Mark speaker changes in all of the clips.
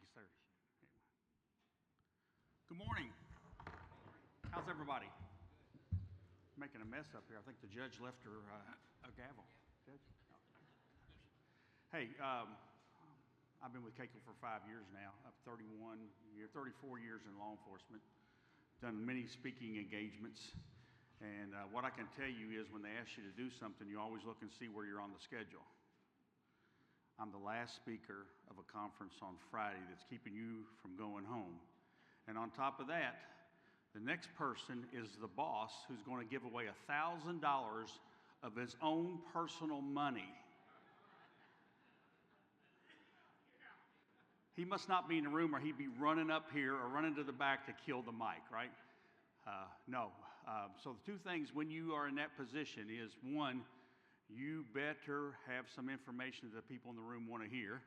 Speaker 1: Yes, sir. Good morning. How's everybody? Making a mess up here. I think the judge left her a gavel. Judge? No. Hey, I've been with KACo for 5 years now. I've 34 years in law enforcement. Done many speaking engagements. And what I can tell you is when they ask you to do something, you always look and see where you're on the schedule. I'm the last speaker of a conference on Friday that's keeping you from going home. And on top of that, the next person is the boss who's going to give away $1,000 of his own personal money. He must not be in the room or he'd be running up here or running to the back to kill the mic, right? No. So the two things when you are in that position is, one, you better have some information that the people in the room want to hear.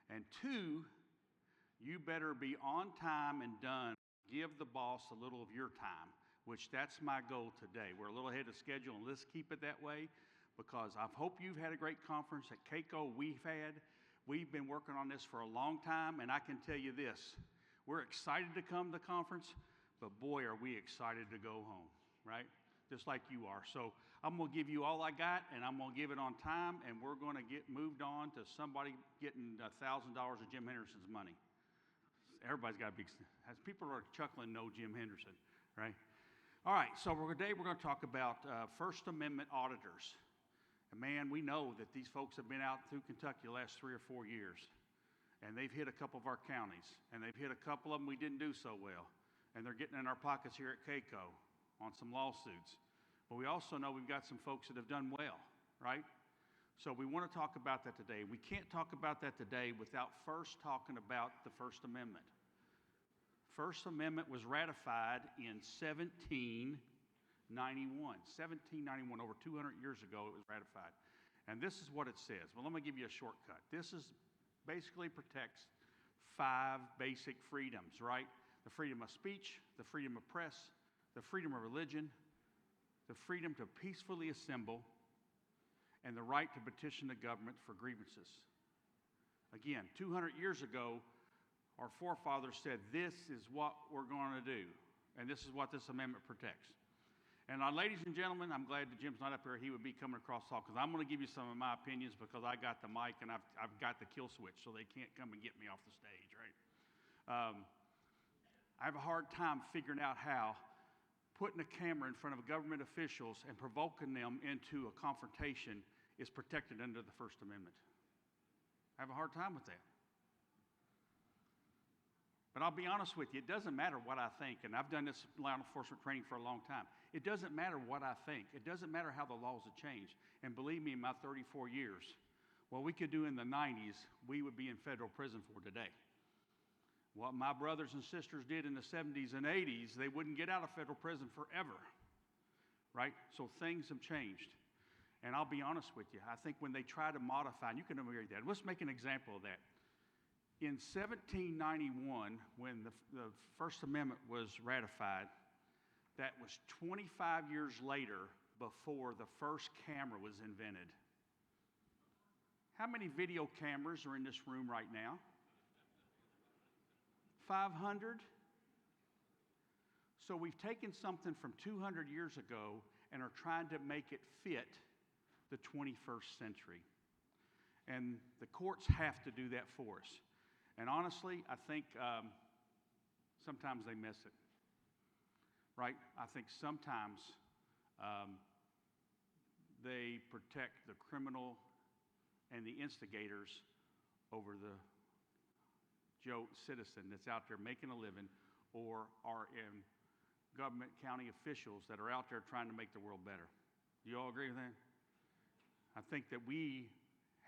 Speaker 1: And two, you better be on time and done. Give the boss a little of your time, which that's my goal today. We're a little ahead of schedule, and let's keep it that way because I hope you've had a great conference at KACo. We've been working on this for a long time, and I can tell you this. We're excited to come to the conference, but boy, are we excited to go home, right? Just like you are. So I'm going to give you all I got, and I'm going to give it on time, and we're going to get moved on to somebody getting $1,000 of Jim Henderson's money. Everybody's got a big, as people are chuckling, know Jim Henderson, right? All right, so today we're going to talk about First Amendment auditors. And man, we know that these folks have been out through Kentucky the last 3 or 4 years, and they've hit a couple of our counties, and they've hit a couple of them we didn't do so well, and they're getting in our pockets here at KACo on some lawsuits. But we also know we've got some folks that have done well, right? So we want to talk about that today. We can't talk about that today without first talking about the First Amendment. First Amendment was ratified in 1791. 1791, over 200 years ago, it was ratified. And this is what it says. Well, let me give you a shortcut. This is basically protects 5 basic freedoms, right? The freedom of speech, the freedom of press, the freedom of religion, the freedom to peacefully assemble, and the right to petition the government for grievances. Again, 200 years ago, our forefathers said, this is what we're going to do, and this is what this amendment protects. And ladies and gentlemen, I'm glad that Jim's not up here. He would be coming across the hall, because I'm going to give you some of my opinions, because I got the mic and I've got the kill switch, so they can't come and get me off the stage, right? I have a hard time figuring out how putting a camera in front of government officials and provoking them into a confrontation is protected under the First Amendment. I have a hard time with that. But I'll be honest with you, it doesn't matter what I think, and I've done this law enforcement training for a long time. It doesn't matter what I think. It doesn't matter how the laws have changed. And believe me, in my 34 years, what we could do in the 90s, we would be in federal prison for today. What my brothers and sisters did in the 70s and 80s, they wouldn't get out of federal prison forever, right? So things have changed. And I'll be honest with you, I think when they try to modify, and you can agree with that. Let's make an example of that. In 1791, when the First Amendment was ratified, that was 25 years later before the first camera was invented. How many video cameras are in this room right now? 500? So we've taken something from 200 years ago and are trying to make it fit the 21st century. And the courts have to do that for us. And honestly, I think sometimes they miss it, right? I think sometimes they protect the criminal and the instigators over the Joe citizen that's out there making a living, or are in government county officials that are out there trying to make the world better. Do you all agree with that? I think that we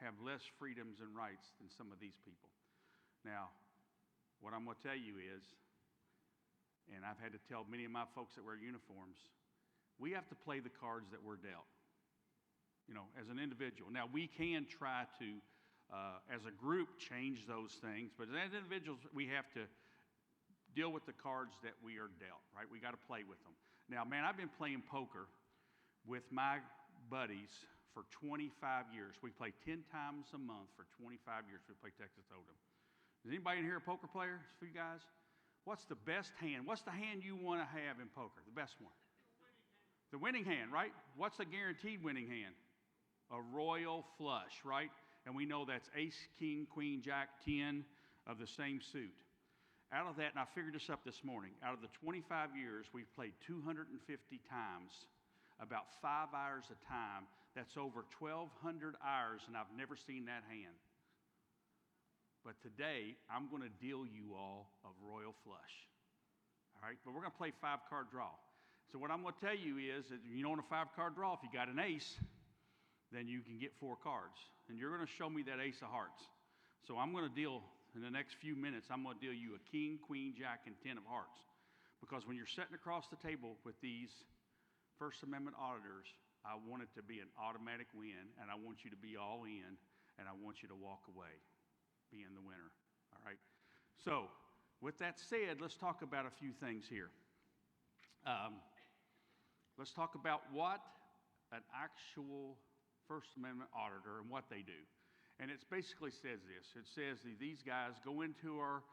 Speaker 1: have less freedoms and rights than some of these people. Now, what I'm going to tell you is, and I've had to tell many of my folks that wear uniforms, we have to play the cards that we're dealt, as an individual. Now, we can try to, as a group, change those things, but as individuals, we have to deal with the cards that we are dealt, right? We got to play with them. Now, man, I've been playing poker with my buddies for 25 years. We play 10 times a month for 25 years. We play Texas Hold'em. Is anybody in here a poker player for you guys? What's the best hand? What's the hand you want to have in poker? The best one? The winning hand, right? What's the guaranteed winning hand? A royal flush, right? And we know that's ace, king, queen, jack, 10 of the same suit. Out of that, and I figured this up this morning, out of the 25 years, we've played 250 times, about 5 hours a time. That's over 1,200 hours, and I've never seen that hand. But today, I'm going to deal you all a royal flush. All right? But we're going to play 5-card draw. So what I'm going to tell you is that you know on a 5-card draw, if you got an ace, then you can get 4 cards. And you're going to show me that ace of hearts. So I'm going to deal, in the next few minutes, I'm going to deal you a king, queen, jack, and 10 of hearts. Because when you're sitting across the table with these First Amendment auditors, I want it to be an automatic win, and I want you to be all in, and I want you to walk away being the winner. All right? So, with that said, let's talk about a few things here. Let's talk about what an actual First Amendment auditor and what they do. And it basically says this. It says that these guys go into our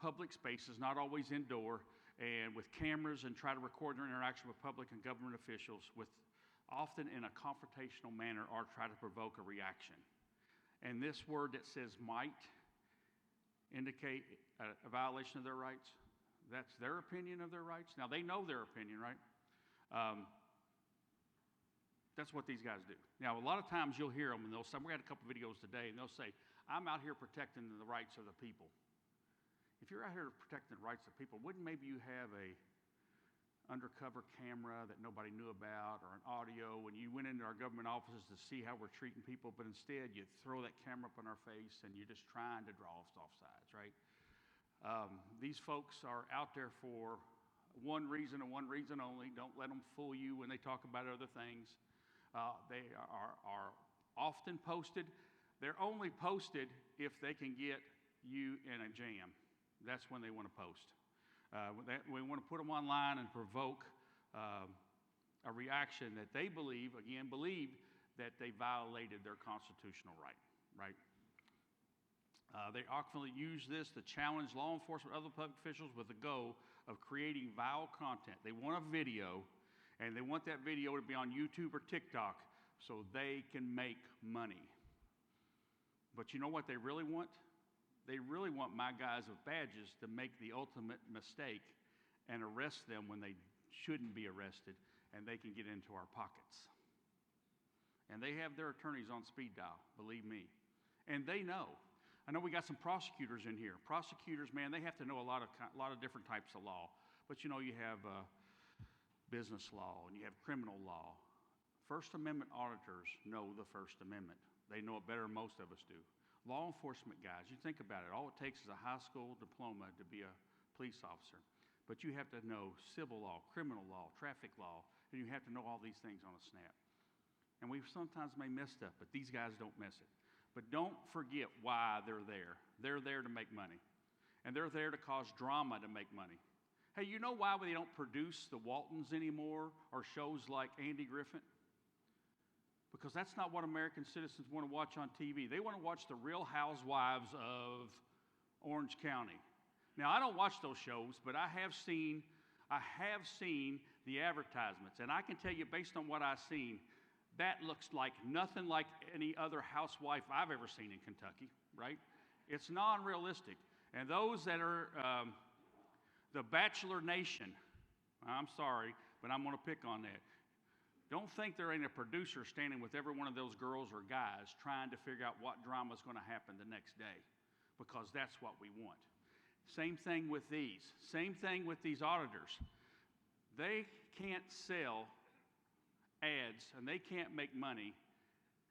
Speaker 1: public spaces, not always indoor, and with cameras and try to record their interaction with public and government officials with often in a confrontational manner or try to provoke a reaction. And this word that says might indicate a violation of their rights. That's their opinion of their rights. Now, they know their opinion, right? That's what these guys do. Now, a lot of times you'll hear them, and they'll say, we had a couple videos today, and they'll say, I'm out here protecting the rights of the people. If you're out here protecting the rights of people, wouldn't maybe you have a undercover camera that nobody knew about or an audio when you went into our government offices to see how we're treating people, but instead you throw that camera up in our face and you're just trying to draw us off sides, right? These folks are out there for one reason and one reason only. Don't let them fool you when they talk about other things. They are often posted. They're only posted if they can get you in a jam. That's when they want to post. We want to put them online and provoke a reaction that they believe that they violated their constitutional right? They often use this to challenge law enforcement and other public officials with the goal of creating vile content. They want a video, and they want that video to be on YouTube or TikTok so they can make money. But you know what they really want? They really want my guys with badges to make the ultimate mistake and arrest them when they shouldn't be arrested, and they can get into our pockets. And they have their attorneys on speed dial, believe me. And they know. I know we got some prosecutors in here. Prosecutors, man, they have to know a lot of different types of law. But you know, you have business law and you have criminal law. First Amendment auditors know the First Amendment. They know it better than most of us do. Law enforcement guys, you think about it, all it takes is a high school diploma to be a police officer. But you have to know civil law, criminal law, traffic law, and you have to know all these things on a snap. And we sometimes may miss stuff, but these guys don't miss it. But don't forget why they're there. They're there to make money. And they're there to cause drama to make money. Hey, you know why they don't produce the Waltons anymore or shows like Andy Griffin? Because that's not what American citizens want to watch on TV. They want to watch the Real Housewives of Orange County. Now, I don't watch those shows, but I have seen the advertisements. And I can tell you, based on what I've seen, that looks like nothing like any other housewife I've ever seen in Kentucky, right? It's non-realistic. And those that are the Bachelor Nation, I'm sorry, but I'm going to pick on that. Don't think there ain't a producer standing with every one of those girls or guys trying to figure out what drama is going to happen the next day, because that's what we want. Same thing with these. Same thing with these auditors. They can't sell ads and they can't make money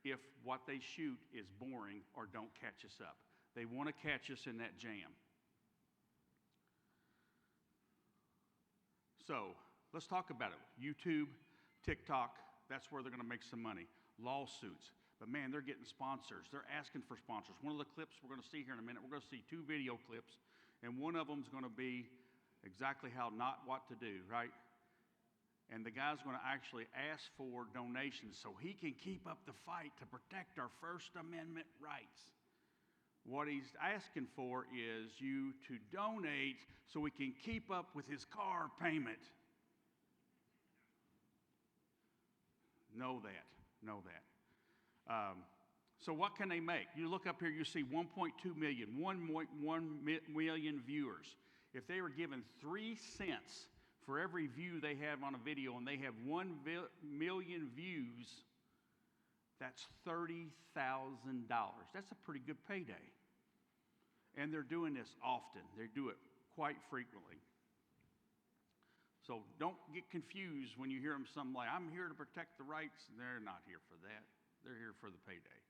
Speaker 1: if what they shoot is boring or don't catch us up. They want to catch us in that jam. So let's talk about it. YouTube, TikTok, that's where they're going to make some money. Lawsuits. But man, they're getting sponsors. They're asking for sponsors. One of the clips we're going to see here in a minute, we're going to see 2 video clips, and one of them is going to be exactly how not what to do, right? And the guy's going to actually ask for donations so he can keep up the fight to protect our First Amendment rights. What he's asking for is you to donate so we can keep up with his car payment. Know that. So what can they make? You look up here, you see 1.2 million, 1.1 million viewers. If they were given 3 cents for every view they have on a video and they have 1 million views, that's $30,000. That's a pretty good payday. And they're doing this often. They do it quite frequently. So don't get confused when you hear them something like, I'm here to protect the rights. They're not here for that. They're here for the payday.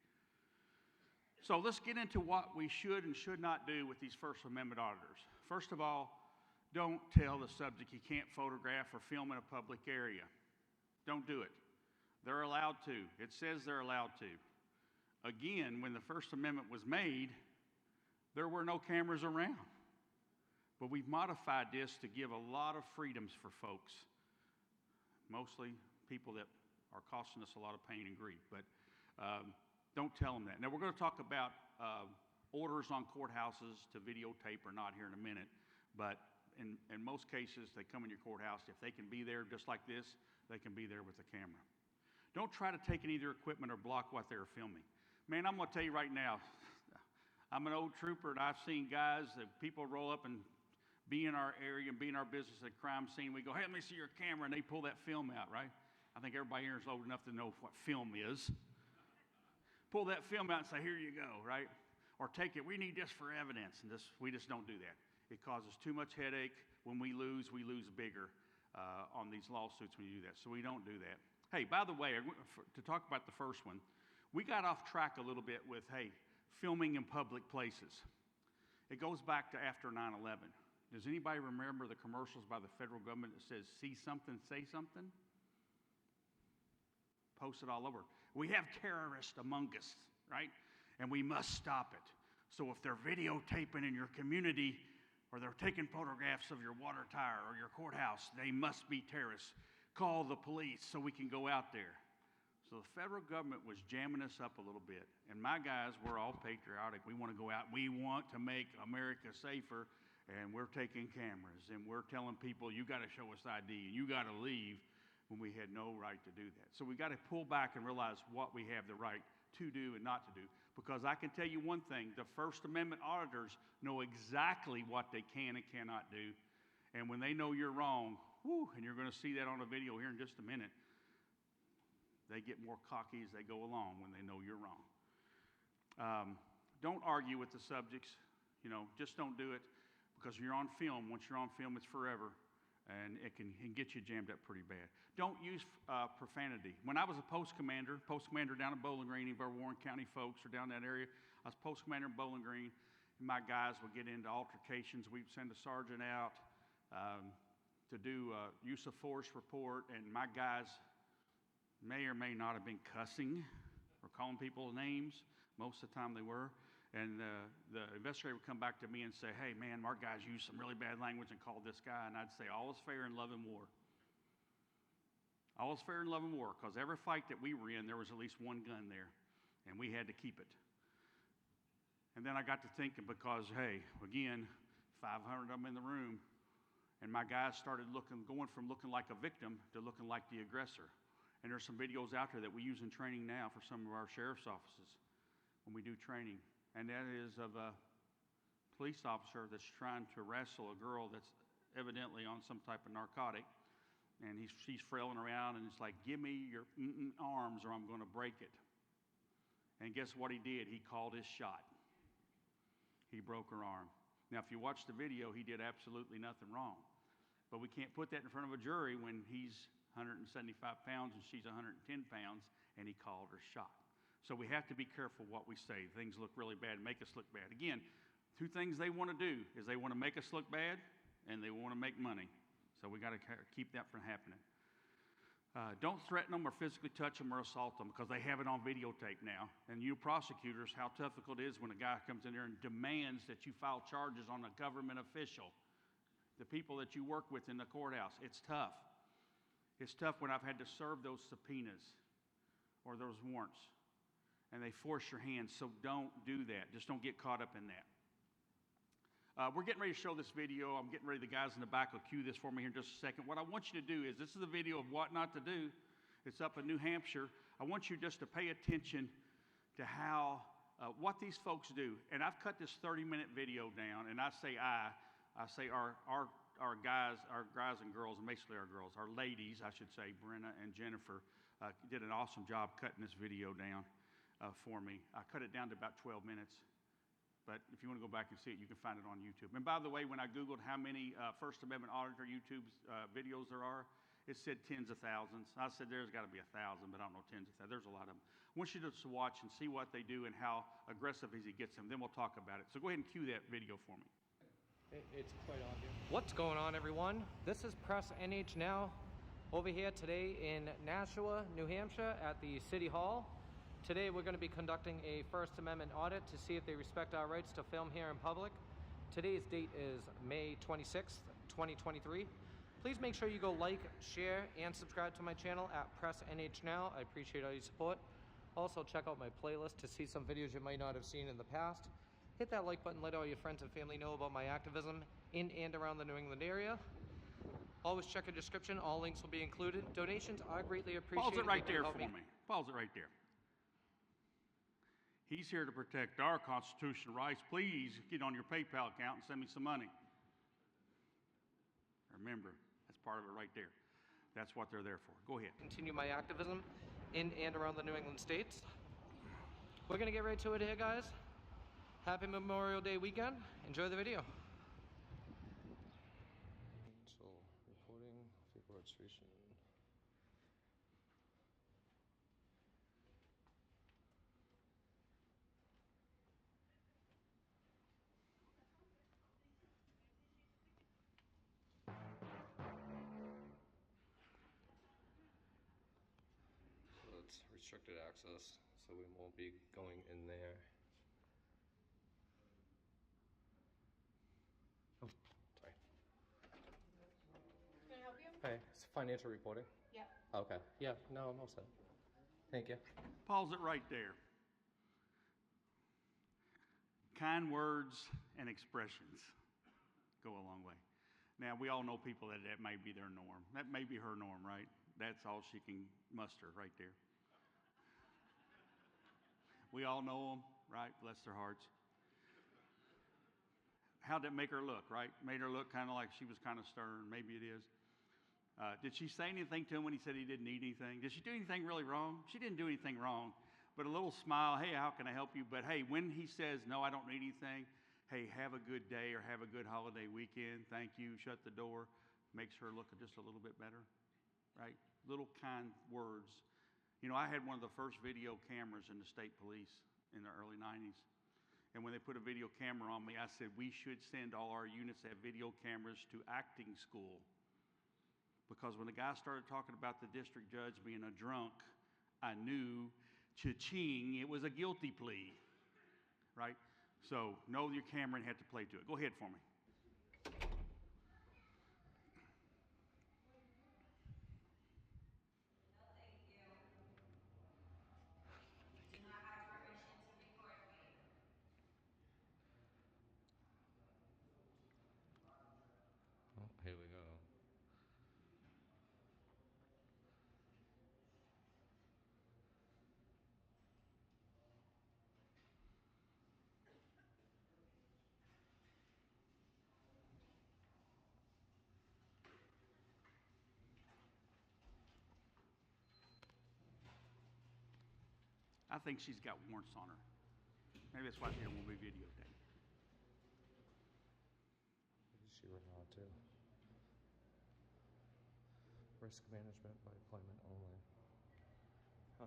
Speaker 1: So let's get into what we should and should not do with these First Amendment auditors. First of all, don't tell the subject he can't photograph or film in a public area. Don't do it. They're allowed to. It says they're allowed to. Again, when the First Amendment was made, there were no cameras around. But we've modified this to give a lot of freedoms for folks, mostly people that are costing us a lot of pain and grief. But don't tell them that. Now, we're going to talk about orders on courthouses to videotape or not here in a minute. But in most cases, they come in your courthouse. If they can be there just like this, they can be there with a camera. Don't try to take any of their equipment or block what they're filming. Man, I'm going to tell you right now, I'm an old trooper, and I've seen guys that people roll up and be in our area and be in our business at crime scene. We go, hey, let me see your camera, and they pull that film out, right? I think everybody here is old enough to know what film is. Pull that film out and say, here you go, right? Or take it, we need this for evidence, and we just don't do that. It causes too much headache. When we lose bigger on these lawsuits when you do that. So we don't do that. Hey, by the way, to talk about the first one, we got off track a little bit with, hey, filming in public places. It goes back to after 9/11. Does anybody remember the commercials by the federal government that says, see something, say something? Posted all over. We have terrorists among us, right? And we must stop it. So if they're videotaping in your community or they're taking photographs of your water tower or your courthouse, they must be terrorists. Call the police so we can go out there. So the federal government was jamming us up a little bit. And my guys, we're all patriotic. We want to go out. We want to make America safer. And we're taking cameras. And we're telling people, you got to show us ID. And you got to leave, when we had no right to do that. So we got to pull back and realize what we have the right to do and not to do. Because I can tell you one thing. The First Amendment auditors know exactly what they can and cannot do. And when they know you're wrong, and you're going to see that on a video here in just a minute, they get more cocky as they go along when they know you're wrong. Don't argue with the subjects. Just don't do it, because you're on film. Once you're on film, it's forever, and it can get you jammed up pretty bad. Don't use profanity. When I was a post commander down in Bowling Green, any of our Warren County folks are down that area. I was post commander in Bowling Green, and my guys would get into altercations. We'd send a sergeant out to do a use of force report, and my guys may or may not have been cussing or calling people names. Most of the time they were. And the investigator would come back to me and say, hey, man, our guys used some really bad language and called this guy. And I'd say, all is fair in love and war. All is fair in love and war, because every fight that we were in, there was at least one gun there, and we had to keep it. And then I got to thinking, because, hey, again, 500 of them in the room, and my guys started going from looking like a victim to looking like the aggressor. And there's some videos out there that we use in training now for some of our sheriff's offices when we do training. And that is of a police officer that's trying to wrestle a girl that's evidently on some type of narcotic. And she's frailing around, and it's like, give me your arms or I'm going to break it. And guess what he did? He called his shot. He broke her arm. Now, if you watch the video, he did absolutely nothing wrong. But we can't put that in front of a jury when he's 175 pounds and she's 110 pounds, and he called her shot. So we have to be careful what we say. Things look really bad, make us look bad. Again, two things they want to do is they want to make us look bad, and they want to make money. So we got to keep that from happening. Don't threaten them or physically touch them or assault them, because they have it on videotape now. And you prosecutors, how difficult it is when a guy comes in there and demands that you file charges on a government official, the people that you work with in the courthouse. It's tough. It's tough when I've had to serve those subpoenas or those warrants. and they force your hand, so don't do that. Just don't get caught up in that. We're getting ready to show this video. I'm getting ready. The guys in the back will cue this for me here in just a second. What I want you to do is, this is a video of what not to do. It's up in New Hampshire. I want you just to pay attention to how, what these folks do. And I've cut this 30-minute video down, and I say our guys and girls, and basically our girls, our ladies, I should say, Brenna and Jennifer, did an awesome job cutting this video down for me. I cut it down to about 12 minutes. But if you want to go back and see it, you can find it on YouTube. And by the way, when I Googled how many First Amendment Auditor YouTube videos there are, it said tens of thousands. I said there's got to be 1,000, but I don't know tens of thousands. There's a lot of them. I want you to just watch and see what they do and how aggressive he gets them. Then we'll talk about it. So go ahead and cue that video for me.
Speaker 2: It's quite obvious. What's going on, everyone? This is Press NH Now over here today in Nashua, New Hampshire at the City Hall. Today we're going to be conducting a First Amendment audit to see if they respect our rights to film here in public. Today's date is May 26th, 2023. Please make sure you go like, share, and subscribe to my channel at Press NH Now. I appreciate all your support. Also check out my playlist to see some videos you might not have seen in the past. Hit that like button, let all your friends and family know about my activism in and around the New England area. Always check the description, all links will be included. Donations are greatly appreciated.
Speaker 1: Pause it right there for me. Pause it right there. He's here to protect our constitutional rights. Please get on your PayPal account and send me some money. Remember, that's part of it right there. That's what they're there for. Go ahead.
Speaker 2: Continue my activism in and around the New England states. We're going to get right to it here, guys. Happy Memorial Day weekend. Enjoy the video. So, reporting, vehicle registration. It's restricted access, so we won't be going in there. Oh, sorry.
Speaker 3: Can I help you?
Speaker 2: Hi, it's financial reporting.
Speaker 3: Yep.
Speaker 2: Okay. Yeah, no, I'm all set. Thank you.
Speaker 1: Pause it right there. Kind words and expressions go a long way. Now, we all know people that may be their norm. That may be her norm, right? That's all she can muster right there. We all know them, right? Bless their hearts. How'd that make her look, right? Made her look kind of like she was kind of stern. Maybe it is. Did she say anything to him when he said he didn't need anything? Did she do anything really wrong? She didn't do anything wrong. But a little smile, hey, how can I help you? But hey, when he says, no, I don't need anything, hey, have a good day or have a good holiday weekend. Thank you. Shut the door. Makes her look just a little bit better, right? Little kind words. You know, I had one of the first video cameras in the state police in the early 90s. And when they put a video camera on me, I said, we should send all our units that have video cameras to acting school. Because when the guy started talking about the district judge being a drunk, I knew, cha-ching, it was a guilty plea, right? So know your camera and have to play to it. Go ahead for me.
Speaker 2: Here we go.
Speaker 1: I think she's got warrants on her. Maybe that's why she don't want to be videotaped.
Speaker 2: She would not too. Risk management by appointment only. Huh.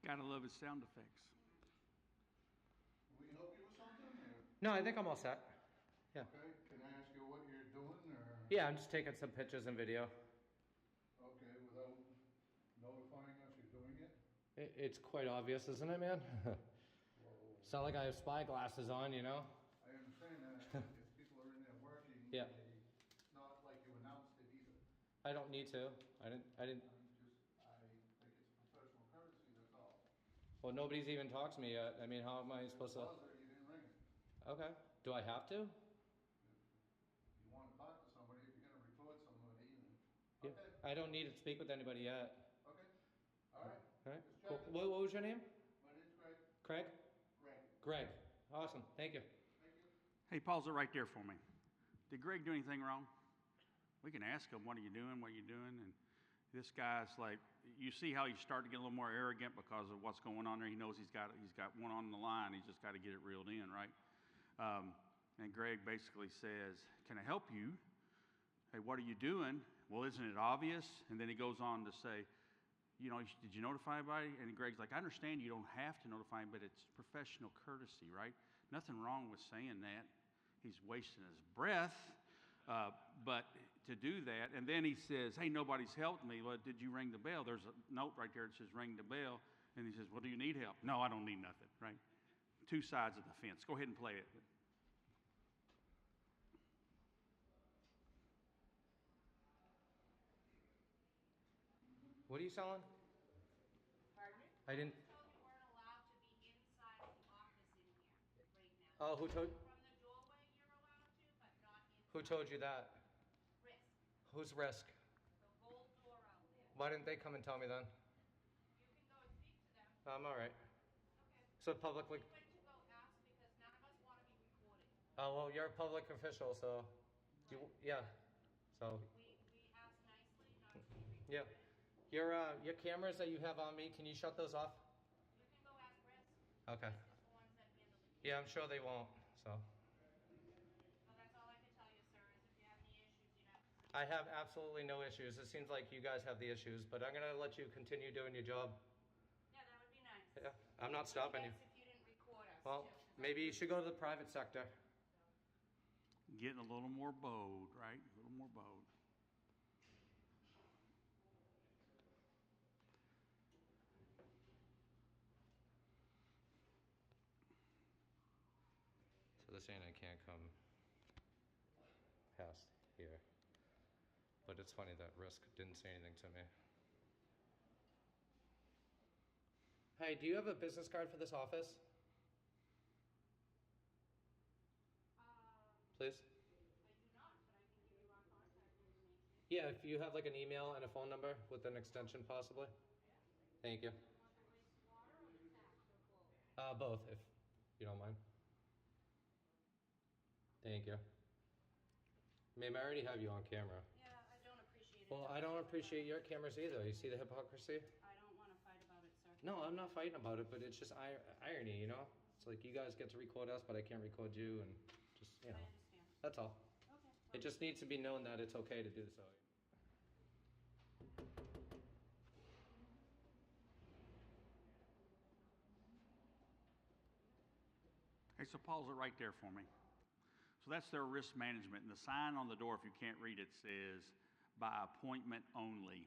Speaker 1: Gotta love his sound effects.
Speaker 4: Can we help you with something? Or?
Speaker 2: No, I think I'm all set. Yeah.
Speaker 4: Okay, can I ask you what you're doing? Or?
Speaker 2: Yeah, I'm just taking some pictures and video. It's quite obvious, isn't it, man? It's not like I have spy glasses on, you know?
Speaker 3: I understand that, if people are in there working,
Speaker 2: Yeah.
Speaker 3: it's not like you announced it either.
Speaker 2: I don't need to. I didn't.
Speaker 3: I think it's professional courtesy, that's all.
Speaker 2: Well, nobody's even talked to me yet. I mean, how am I supposed to?
Speaker 3: Buzzer, you didn't ring it.
Speaker 2: Okay. Do I have to?
Speaker 3: If you want to talk to somebody, if you're gonna record somebody, then,
Speaker 2: Yeah.
Speaker 3: okay,
Speaker 2: I don't need to speak with anybody yet.
Speaker 3: okay, all right.
Speaker 2: All right.
Speaker 3: Just
Speaker 2: Cool.
Speaker 3: checking.
Speaker 2: What was your name?
Speaker 3: My name's Greg.
Speaker 2: Craig?
Speaker 3: Greg.
Speaker 2: Greg. Awesome. Thank you.
Speaker 3: Thank you.
Speaker 1: Hey, pause it right there for me. Did Greg do anything wrong? We can ask him, what are you doing, And this guy's like, you see how he's starting to get a little more arrogant because of what's going on there. He knows he's got one on the line. He's just got to get it reeled in, right? And Greg basically says, can I help you? Hey, what are you doing? Well, isn't it obvious? And then he goes on to say, you know, did you notify anybody? And Greg's like, I understand you don't have to notify him, but it's professional courtesy, right? Nothing wrong with saying that. He's wasting his breath, but to do that. And then he says, hey, nobody's helped me. Well, did you ring the bell? There's a note right there that says ring the bell. And he says, well, do you need help? No, I don't need nothing, right? Two sides of the fence. Go ahead and play it.
Speaker 2: What are you selling?
Speaker 4: Pardon me?
Speaker 2: I didn't.
Speaker 4: I told you weren't allowed to be inside the office in here right now.
Speaker 2: Oh, who told?
Speaker 4: From the doorway you're allowed to, but not inside.
Speaker 2: Who told you that?
Speaker 4: Risk.
Speaker 2: Who's Risk?
Speaker 4: The whole door out there.
Speaker 2: Why didn't they come and tell me then?
Speaker 4: You can go and speak to them.
Speaker 2: I'm all right.
Speaker 4: Okay.
Speaker 2: So publicly.
Speaker 4: We went to go ask because none of us want to be recorded.
Speaker 2: Oh well, you're a public official, so. You, yeah. So.
Speaker 4: We asked nicely not to be recorded.
Speaker 2: Yeah. Your cameras that you have on me, can you shut those off?
Speaker 4: You can go ask Risk.
Speaker 2: Okay.
Speaker 4: Risk is the ones that handle the
Speaker 2: Yeah, I'm sure they won't. So.
Speaker 4: So that's all I can tell you, sir, is if you have any issues, you'd have to.
Speaker 2: I have absolutely no issues. It seems like you guys have the issues, but I'm gonna let you continue doing your job.
Speaker 4: Yeah, that would be nice.
Speaker 2: Yeah, I'm not stopping you.
Speaker 4: Yes, if you didn't record us,
Speaker 2: Well,
Speaker 4: too.
Speaker 2: maybe you should go to the private sector.
Speaker 1: Getting a little more bold, right? A little more bold.
Speaker 2: So they're saying I can't come past here. But it's funny that Risk didn't say anything to me. Hey, do you have a business card for this office? Please?
Speaker 4: I do not, but I can give you our contact information.
Speaker 2: Yeah, if you have like an email and a phone number with an extension possibly. Thank you.
Speaker 4: Want the wastewater or the tax or both?
Speaker 2: Both, if you don't mind. Thank you. Ma'am, I already have you on camera.
Speaker 4: Yeah, I don't appreciate it.
Speaker 2: Well, I don't appreciate your cameras either. You see the hypocrisy?
Speaker 4: I don't want to fight about it, sir.
Speaker 2: No, I'm not fighting about it, but it's just irony, you know? It's like you guys get to record us, but I can't record you, and just, you
Speaker 4: I
Speaker 2: know.
Speaker 4: understand.
Speaker 2: That's all.
Speaker 4: Okay.
Speaker 2: It just needs to be known that it's okay to do so.
Speaker 1: Hey, so pause it right there for me. So that's their risk management. And the sign on the door, if you can't read it, says by appointment only.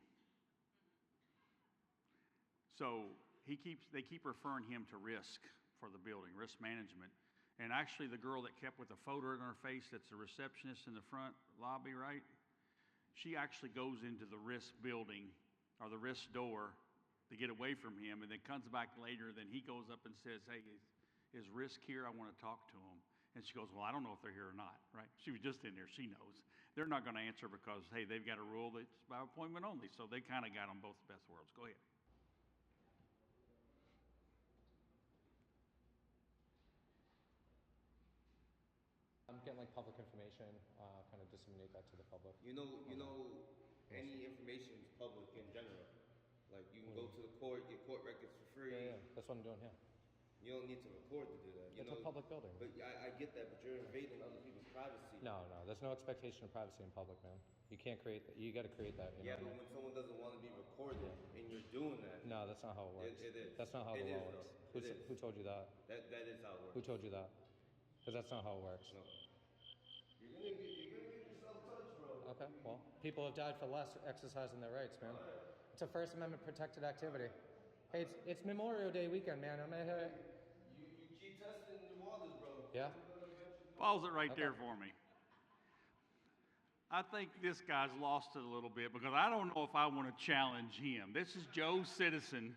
Speaker 1: So they keep referring him to risk for the building, risk management. And actually the girl that kept with the photo in her face, that's the receptionist in the front lobby, right? She actually goes into the risk building or the risk door to get away from him, and then comes back later. Then he goes up and says, hey, is Risk here? I want to talk to him. And she goes, well, I don't know if they're here or not, right? She was just in there. She knows. They're not going to answer because, hey, they've got a rule that's by appointment only. So they kind of got them both the best worlds. Go ahead.
Speaker 2: I'm getting like public information, kind of disseminate that to the public.
Speaker 5: You know, any information is public in general. Like you can go to the court, get court records for free.
Speaker 2: Yeah, that's what I'm doing, yeah.
Speaker 5: You don't need to record to do that.
Speaker 2: It's a public building.
Speaker 5: But I get that, but you're invading other people's privacy.
Speaker 2: No, there's no expectation of privacy in public, man. You can't create that. You got to create that.
Speaker 5: Yeah, but when someone doesn't want to be recorded and you're doing that.
Speaker 2: No, that's not how it works.
Speaker 5: It is.
Speaker 2: That's not how the
Speaker 5: It
Speaker 2: law
Speaker 5: is,
Speaker 2: works.
Speaker 5: though. It is.
Speaker 2: Who told you that?
Speaker 5: That is how it works.
Speaker 2: Who told you that? Because that's not how it works.
Speaker 5: No. You're gonna get yourself touched, bro.
Speaker 2: Okay, well, people have died for less exercising their rights, man. It's a First Amendment protected activity. Hey, it's Memorial Day weekend, man. I'm gonna.
Speaker 5: You keep testing the waters, bro.
Speaker 2: Yeah.
Speaker 1: Pause it right
Speaker 2: Okay.
Speaker 1: there for me. I think this guy's lost it a little bit because I don't know if I want to challenge him. This is Joe Citizen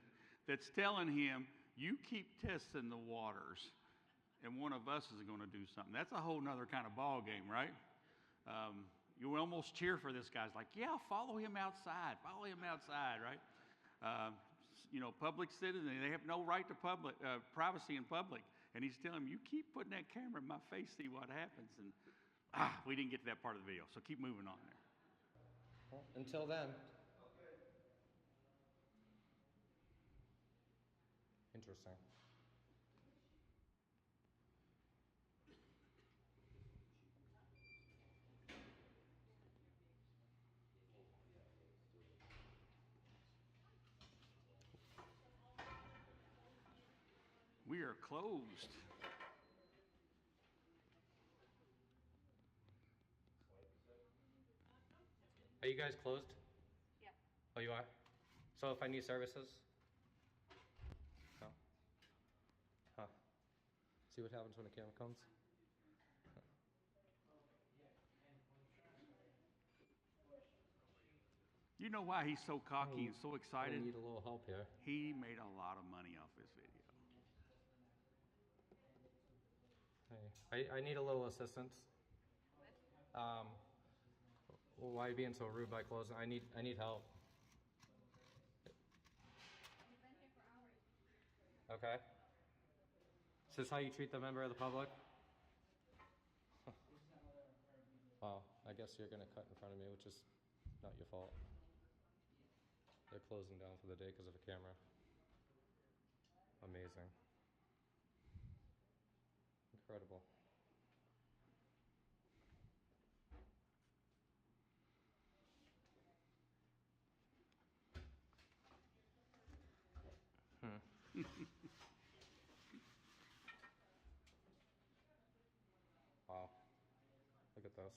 Speaker 1: that's telling him, you keep testing the waters, and one of us is going to do something. That's a whole nother kind of ball game, right? You almost cheer for this guy. It's like, yeah, follow him outside, right? Public citizen, they have no right to privacy in public. And he's telling him, you keep putting that camera in my face, see what happens. And we didn't get to that part of the video, so keep moving on there.
Speaker 2: Well, until then. Interesting.
Speaker 1: We are closed.
Speaker 2: Are you guys closed?
Speaker 4: Yep.
Speaker 2: Oh, you are? So if I need services? No? Huh. See what happens when the camera comes?
Speaker 1: You know why he's so cocky and so
Speaker 2: I
Speaker 1: excited?
Speaker 2: need a little help here.
Speaker 1: He made a lot of money off this video.
Speaker 2: Hey, I need a little assistance. Well, why are you being so rude by closing? I need help. Okay. Is this how you treat the member of the public? Wow, I guess you're gonna cut in front of me, which is not your fault. They're closing down for the day because of a camera. Amazing. Incredible. Wow. Look at this.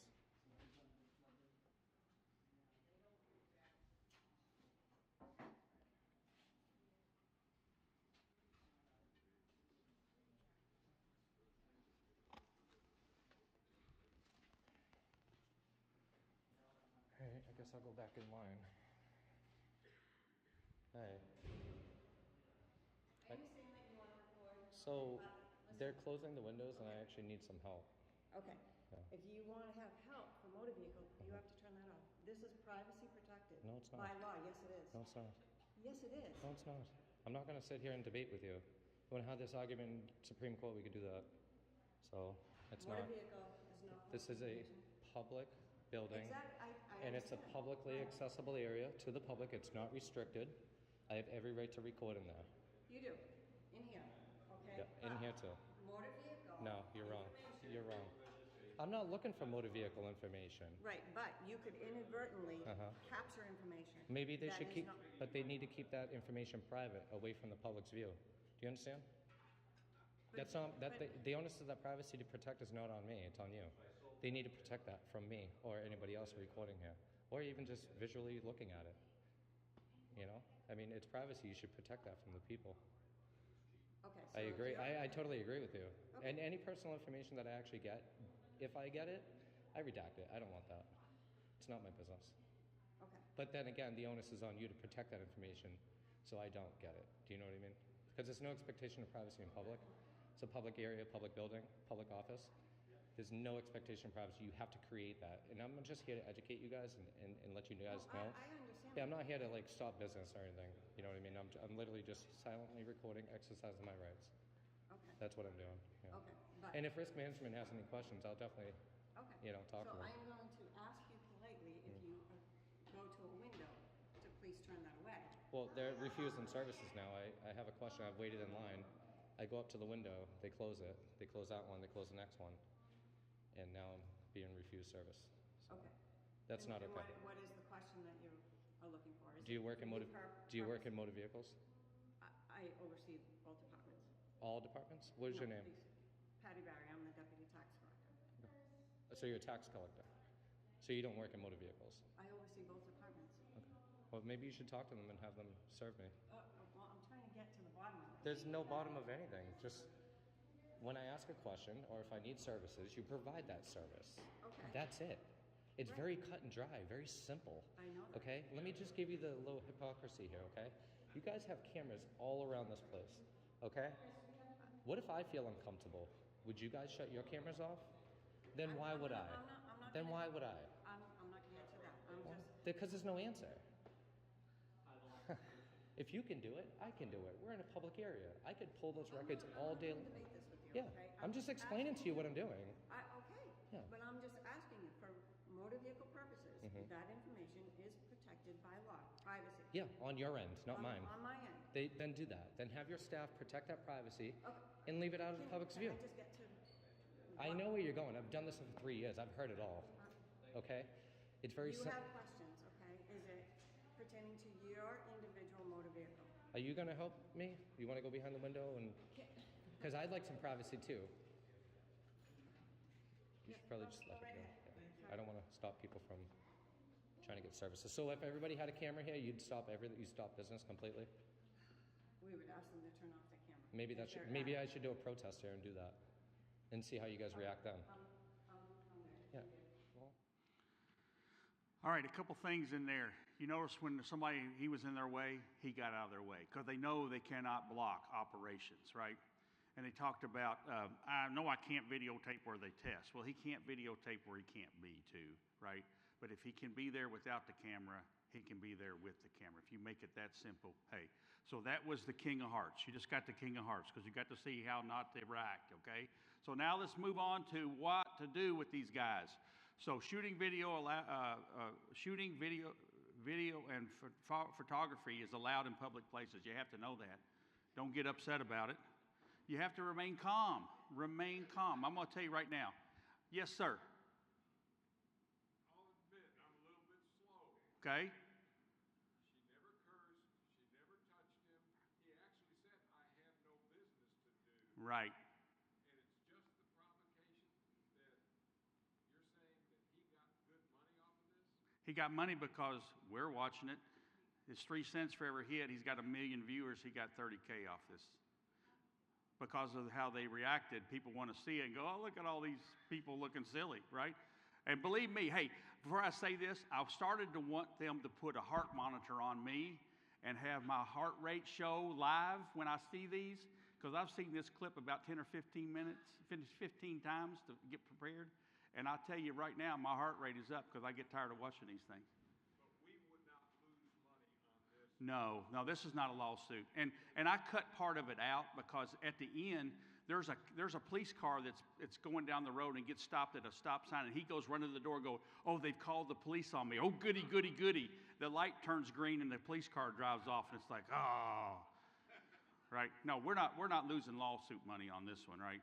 Speaker 2: Alright, I guess I'll go back in line. Hey.
Speaker 6: I understand that you want to record.
Speaker 2: So,
Speaker 6: Listen.
Speaker 2: they're closing the windows and I actually need some help.
Speaker 6: Okay.
Speaker 2: Yeah.
Speaker 6: If you want to have help for motor vehicle, you have to turn that off. This is privacy protected.
Speaker 2: No, it's not.
Speaker 6: By law, yes it is.
Speaker 2: No, it's not.
Speaker 6: Yes it is.
Speaker 2: No, it's not. I'm not going to sit here and debate with you. If you want to have this argument in Supreme Court, we could do that. So, it's
Speaker 6: Motor
Speaker 2: not.
Speaker 6: vehicle is not.
Speaker 2: This is a public building.
Speaker 6: Exactly. I
Speaker 2: And it's a
Speaker 6: understand.
Speaker 2: publicly
Speaker 6: Right.
Speaker 2: accessible area to the public. It's not restricted. I have every right to record in there.
Speaker 6: You do. In here. Okay.
Speaker 2: Yeah, in
Speaker 6: But
Speaker 2: here too.
Speaker 6: Motor vehicle.
Speaker 2: No, you're wrong.
Speaker 6: information-
Speaker 2: You're wrong. I'm not looking for motor vehicle information.
Speaker 6: Right, but you could inadvertently
Speaker 2: Uh-huh.
Speaker 6: capture information.
Speaker 2: Maybe they
Speaker 6: that
Speaker 2: should
Speaker 6: is
Speaker 2: keep,
Speaker 6: not-
Speaker 2: but they need to keep that information private, away from the public's view. Do you understand? That's not, the onus of that privacy to protect is not on me, it's on you. They need to protect that from me or anybody else recording here, or even just visually looking at it. You know? I mean, it's privacy, you should protect that from the people.
Speaker 6: Okay.
Speaker 2: I
Speaker 6: so
Speaker 2: agree,
Speaker 6: you're-
Speaker 2: I totally agree with you.
Speaker 6: Okay.
Speaker 2: And any personal information that I actually get, if I get it, I redact it, I don't want that. It's not my business.
Speaker 6: Okay.
Speaker 2: But then again, the onus is on you to protect that information so I don't get it. Do you know what I mean? Because there's no expectation of privacy in public. It's a public area, public building, public office. There's no expectation of privacy. You have to create that. And I'm just here to educate you guys and let you guys know.
Speaker 6: I understand.
Speaker 2: Yeah, I'm not here to like stop business or anything. You know what I mean? I'm literally just silently recording, exercising my rights.
Speaker 6: Okay.
Speaker 2: That's what I'm doing. Yeah.
Speaker 6: Okay. But.
Speaker 2: And if risk management has any questions, I'll definitely,
Speaker 6: Okay.
Speaker 2: talk to
Speaker 6: So
Speaker 2: them.
Speaker 6: I am going to ask you politely if you go to a window to please turn that away.
Speaker 2: Well, they're refusing services now. I have a question. I've waited in line. I go up to the window. They close it. They close that one. They close the next one. And now I'm being refused service. So
Speaker 6: Okay.
Speaker 2: that's not
Speaker 6: And
Speaker 2: okay.
Speaker 6: what is the question that you are looking for? Is
Speaker 2: Do you
Speaker 6: it
Speaker 2: work in motor?
Speaker 6: purpose?
Speaker 2: Do you work in motor vehicles?
Speaker 6: I oversee both departments.
Speaker 2: All departments? What is your
Speaker 6: No,
Speaker 2: name?
Speaker 6: please. Patty Barry, I'm the deputy tax collector.
Speaker 2: So you're a tax collector. So you don't work in motor vehicles.
Speaker 6: I oversee both departments.
Speaker 2: Well, maybe you should talk to them and have them serve me.
Speaker 6: Well, I'm trying to get to the bottom of it.
Speaker 2: There's no bottom of anything. Just when I ask a question or if I need services, you provide that service.
Speaker 6: Okay.
Speaker 2: That's it. It's
Speaker 6: Right.
Speaker 2: very cut and dry, very simple.
Speaker 6: I know that.
Speaker 2: Okay? Let me just give you the little hypocrisy here, okay? You guys have cameras all around this place, okay? What if I feel uncomfortable? Would you guys shut your cameras off? Then why would I?
Speaker 6: I'm not
Speaker 2: Then
Speaker 6: gonna-
Speaker 2: why would I?
Speaker 6: I'm not gonna answer that. I'm
Speaker 2: Why?
Speaker 6: just,
Speaker 2: Because there's no answer. If you can do it, I can do it. We're in a public area. I could pull those records all day
Speaker 6: I'm
Speaker 2: long.
Speaker 6: not gonna debate this with you,
Speaker 2: Yeah,
Speaker 6: okay?
Speaker 2: I'm just explaining to you what I'm doing.
Speaker 6: Okay,
Speaker 2: Yeah.
Speaker 6: but I'm just asking you, for motor vehicle purposes,
Speaker 2: Mhm.
Speaker 6: that information is protected by law, privacy.
Speaker 2: Yeah, on your end, not
Speaker 6: On-
Speaker 2: mine.
Speaker 6: On my end.
Speaker 2: Then do that. Then have your staff protect that privacy
Speaker 6: Okay.
Speaker 2: and leave it out of the public's
Speaker 6: Can
Speaker 2: view.
Speaker 6: I just get to?
Speaker 2: I know where you're going. I've done this for 3 years. I've heard it all. Okay? It's very
Speaker 6: You
Speaker 2: simple.
Speaker 6: have questions, okay? Is it pertaining to your individual motor vehicle?
Speaker 2: Are you going to help me? You want to go behind the window and because I'd like some privacy too. You should probably just let it go. Yeah. I don't want to stop people from trying to get services. So if everybody had a camera here, you'd stop everything. You stop business completely.
Speaker 6: We would ask them to turn off their camera.
Speaker 2: Maybe
Speaker 6: If
Speaker 2: that should.
Speaker 6: they're
Speaker 2: Maybe
Speaker 6: at-
Speaker 2: I should do a protest here and do that, and see how you guys react then.
Speaker 6: I'm
Speaker 2: Yeah.
Speaker 6: there.
Speaker 2: Well,
Speaker 1: All right, a couple things in there. You notice when he was in their way, he got out of their way because they know they cannot block operations, right? And they talked about, I know I can't videotape where they test. Well, he can't videotape where he can't be too, right? But if he can be there without the camera, he can be there with the camera. If you make it that simple, hey. So that was the King of Hearts. You just got the King of Hearts because you got to see how not to react, okay? So now let's move on to what to do with these guys. So shooting video and photography is allowed in public places. You have to know that. Don't get upset about it. You have to remain calm. Remain calm. I'm going to tell you right now. Yes, sir.
Speaker 7: I'll admit, I'm a little bit slow.
Speaker 1: Okay.
Speaker 7: She never cursed. She never touched him. He actually said, I have no business to do.
Speaker 1: Right.
Speaker 7: And it's just the provocation that you're saying that he got good money off of this?
Speaker 1: He got money because we're watching it. It's 3 cents for every hit. He's got 1 million viewers. He got 30K off this. Because of how they reacted, people want to see it and go, oh, look at all these people looking silly, right? And believe me, hey, before I say this, I've started to want them to put a heart monitor on me and have my heart rate show live when I see these, because I've seen this clip about 10 or 15 minutes, 15 times to get prepared. And I'll tell you right now, my heart rate is up because I get tired of watching these things.
Speaker 7: But we would not lose money on this.
Speaker 1: No, this is not a lawsuit. And I cut part of it out because at the end, there's a police car that's going down the road and gets stopped at a stop sign, and he goes running to the door and go, oh, they've called the police on me. Oh, goody, goody, goody. The light turns green and the police car drives off, and it's like, oh. Right? No, we're not losing lawsuit money on this one, right?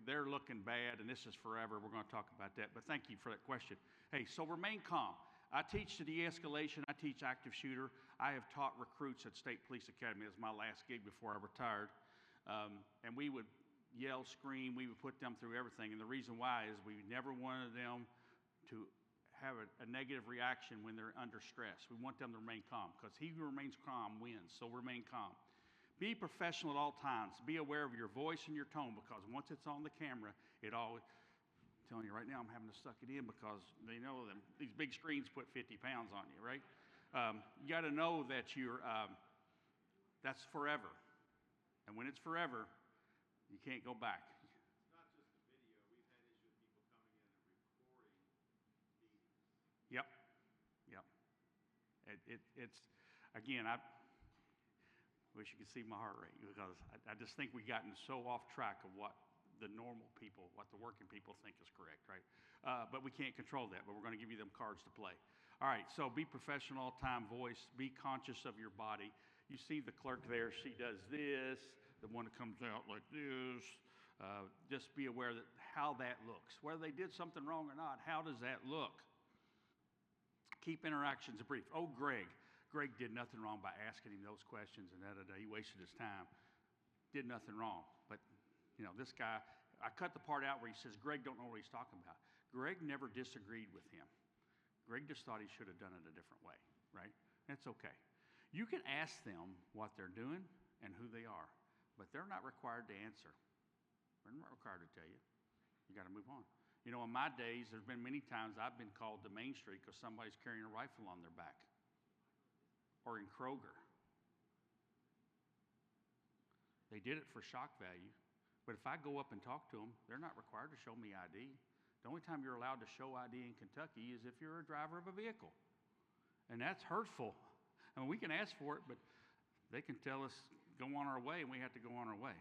Speaker 1: They're looking bad, and this is forever. We're going to talk about that. But thank you for that question. Hey, so remain calm. I teach to de-escalation. I teach active shooter. I have taught recruits at State Police Academy. It was my last gig before I retired. And we would yell, scream. We would put them through everything. And the reason why is we never wanted them to have a negative reaction when they're under stress. We want them to remain calm because he who remains calm wins. So remain calm. Be professional at all times. Be aware of your voice and your tone because once it's on the camera, I'm telling you right now, I'm having to suck it in because they know these big screens put 50 pounds on you, right? You got to know that that's forever. And when it's forever, you can't go back.
Speaker 7: It's not just the video. We've had issues with people coming in and recording meetings.
Speaker 1: Yep. It's again, I wish you could see my heart rate because I just think we've gotten so off track of what the normal people, what the working people think is correct, right? But we can't control that, but we're going to give you them cards to play. All right, so be professional all the time, voice, be conscious of your body. You see the clerk there, she does this, the one that comes out like this. Just be aware that how that looks. Whether they did something wrong or not, how does that look? Keep interactions brief. Oh, Greg did nothing wrong by asking him those questions and he wasted his time. Did nothing wrong. But, this guy, I cut the part out where he says, Greg don't know what he's talking about. Greg never disagreed with him. Greg just thought he should have done it a different way, right? That's okay. You can ask them what they're doing and who they are, but they're not required to answer. They're not required to tell you. You got to move on. You know, in my days, there's been many times I've been called to Main Street because somebody's carrying a rifle on their back, or in Kroger. They did it for shock value, but if I go up and talk to them, they're not required to show me ID. The only time you're allowed to show ID in Kentucky is if you're a driver of a vehicle, and that's hurtful. I mean, we can ask for it, but they can tell us go on our way, and we have to go on our way.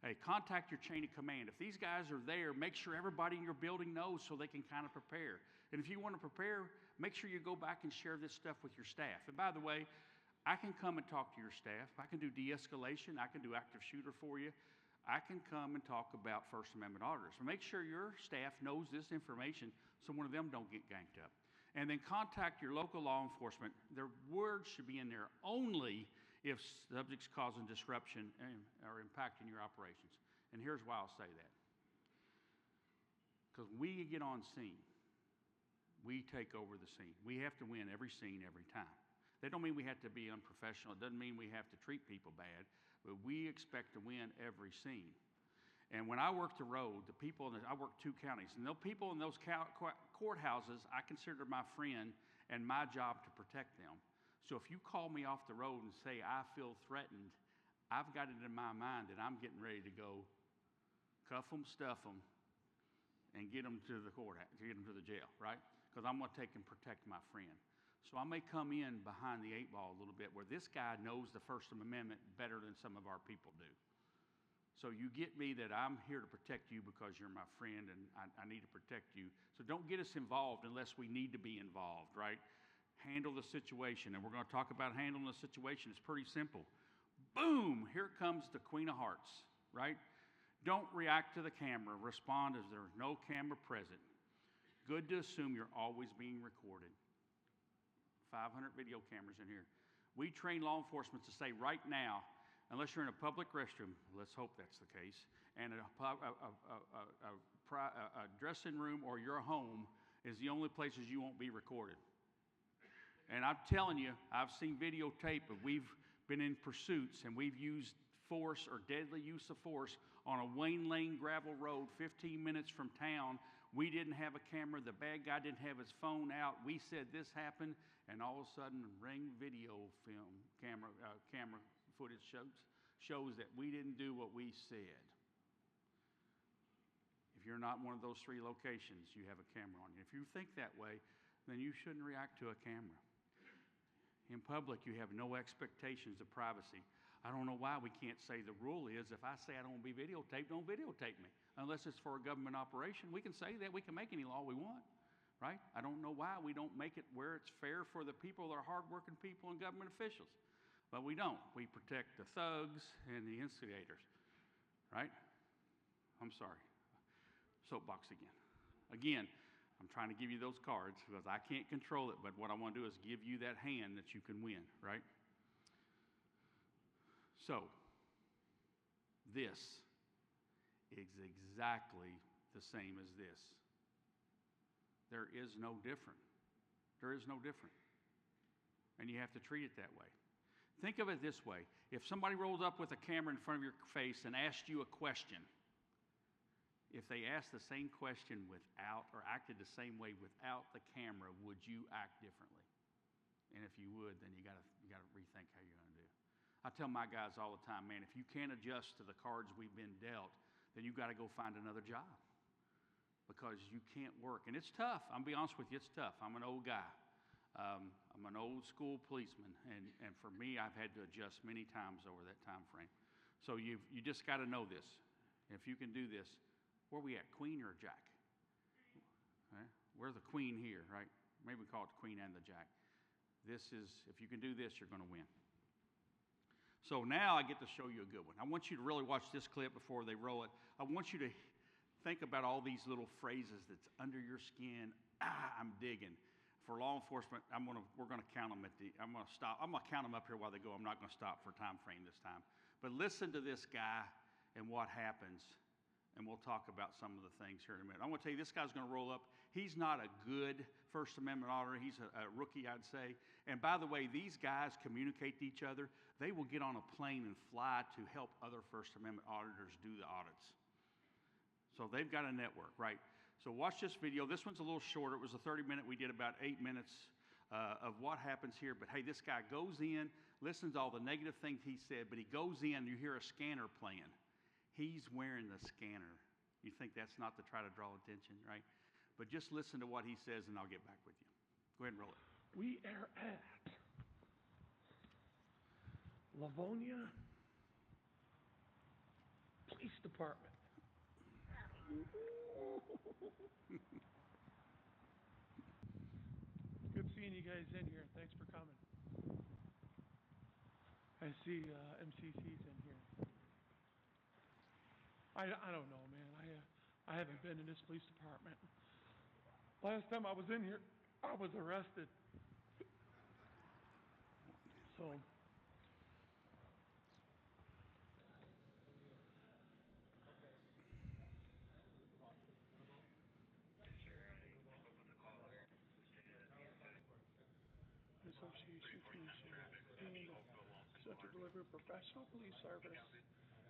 Speaker 1: Hey, contact your chain of command. If these guys are there, make sure everybody in your building knows so they can kind of prepare. And if you want to prepare, make sure you go back and share this stuff with your staff. And by the way, I can come and talk to your staff. I can do de-escalation. I can do active shooter for you. I can come and talk about First Amendment auditors. So make sure your staff knows this information so one of them don't get ganked up. And then contact your local law enforcement. Their words should be in there only if subjects causing disruption or impacting your operations. And here's why I'll say that. Because we get on scene, we take over the scene. We have to win every scene every time. That don't mean we have to be unprofessional. It doesn't mean we have to treat people bad, but we expect to win every scene. And when I work the road, the people, I work 2 counties, and those people in those courthouses, I consider my friend and my job to protect them. So if you call me off the road and say, I feel threatened, I've got it in my mind that I'm getting ready to go cuff them, stuff them, and get them to the courthouse, get them to the jail, right? Because I'm going to take and protect my friend. So I may come in behind the 8 ball a little bit where this guy knows the First Amendment better than some of our people do. So you get me that I'm here to protect you because you're my friend and I need to protect you. So don't get us involved unless we need to be involved, right? Handle the situation. And we're going to talk about handling the situation. It's pretty simple. Boom, here comes the Queen of Hearts, right? Don't react to the camera. Respond as there's no camera present. Good to assume you're always being recorded. 500 video cameras in here. We train law enforcement to say right now, unless you're in a public restroom, let's hope that's the case, and a dressing room or your home is the only places you won't be recorded. And I'm telling you, I've seen videotape of we've been in pursuits and we've used force or deadly use of force on a Wayne Lane gravel road 15 minutes from town. We didn't have a camera. The bad guy didn't have his phone out. We said this happened, and all of a sudden, Ring video film camera footage shows that we didn't do what we said. If you're not in one of those 3 locations, you have a camera on you. If you think that way, then you shouldn't react to a camera. In public, you have no expectations of privacy. I don't know why we can't say the rule is if I say I don't want to be videotaped, don't videotape me. Unless it's for a government operation, we can say that. We can make any law we want, right? I don't know why we don't make it where it's fair for the people that are hardworking people and government officials. But we don't. We protect the thugs and the instigators, right? I'm sorry. Soapbox again. Again, I'm trying to give you those cards because I can't control it, but what I want to do is give you that hand that you can win, right? So, this is exactly the same as this. There is no different. There is no different. And you have to treat it that way. Think of it this way. If somebody rolled up with a camera in front of your face and asked you a question, if they asked the same question without or acted the same way without the camera, would you act differently? And if you would, then you got to rethink how you're going to do. I tell my guys all the time, man, if you can't adjust to the cards we've been dealt, then you've got to go find another job because you can't work. And it's tough. I'm going to be honest with you, it's tough. I'm an old guy. I'm an old school policeman, and for me, I've had to adjust many times over that time frame. So you just got to know this. If you can do this, where are we at, Queen or Jack? Right? We're the Queen here, right? Maybe we call it the Queen and the Jack. This is, if you can do this, you're going to win. So now I get to show you a good one. I want you to really watch this clip before they roll it. I want you to think about all these little phrases that's under your skin. I'm digging. For law enforcement, we're going to count them I'm going to stop. I'm going to count them up here while they go. I'm not going to stop for time frame this time. But listen to this guy and what happens and we'll talk about some of the things here in a minute. I'm going to tell you, this guy's going to roll up. He's not a good First Amendment auditor. He's a rookie, I'd say. And by the way, these guys communicate to each other. They will get on a plane and fly to help other First Amendment auditors do the audits. So they've got a network, right? So watch this video. This one's a little shorter. It was a 30-minute. We did about 8 minutes of what happens here. But hey, this guy goes in, listens to all the negative things he said, but he goes in, you hear a scanner playing. He's wearing the scanner. You think that's not to try to draw attention, right? But just listen to what he says, and I'll get back with you. Go ahead and roll it.
Speaker 8: We are at Livonia Police Department. Good seeing you guys in here. Thanks for coming. I see MCC's in here. I don't know, man. I haven't been in this police department. Last time I was in here, I was arrested. So, Association Commission, being such a deliver professional police service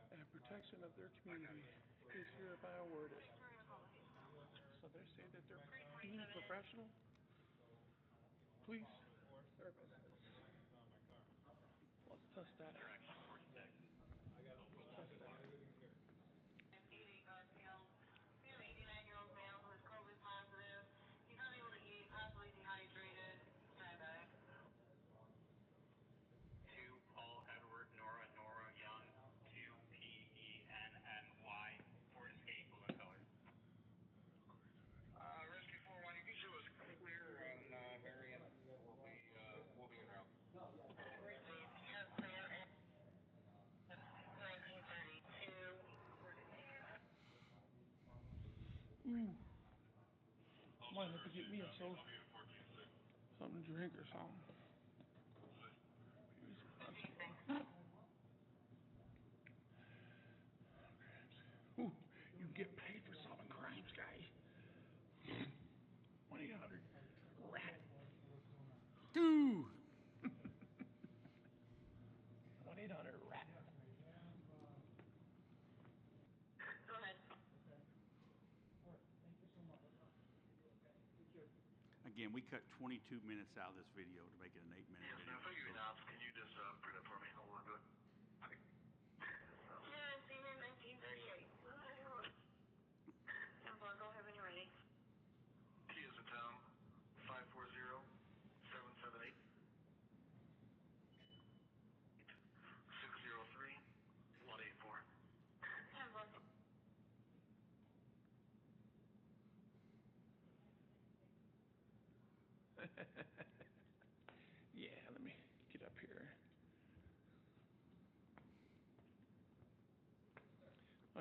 Speaker 8: and protection of their community is hereby awarded. So they say that they're being professional police services. Let's test that out. Let's test that out.
Speaker 4: 89-year-old male who is COVID positive. He's unable to eat, possibly dehydrated.
Speaker 9: To Paul Edward Nora Nora Young, 2PENNY, Ford Escape, blue and color. Rescue 4-1, you can show us clear on Marion. We'll be en route.
Speaker 4: Yes, clear. 1932.
Speaker 8: Ooh. Might have to get me a soda. Something to drink or something. Ooh, you get paid for solving crimes, guys. 1-800-RAT.
Speaker 1: Dude!
Speaker 8: 1-800-RAT.
Speaker 4: Go ahead.
Speaker 1: Again, we cut 22 minutes out of this video to make it an 8-minute
Speaker 9: Yes,
Speaker 1: video.
Speaker 9: now, so you announced, can you just print it for me? Hold on to it.
Speaker 4: Yeah, seen in 1938. Go ahead when you're ready.
Speaker 9: T is in town, 540-778. 603-184.
Speaker 4: 10-1.
Speaker 8: Yeah, let me get up here.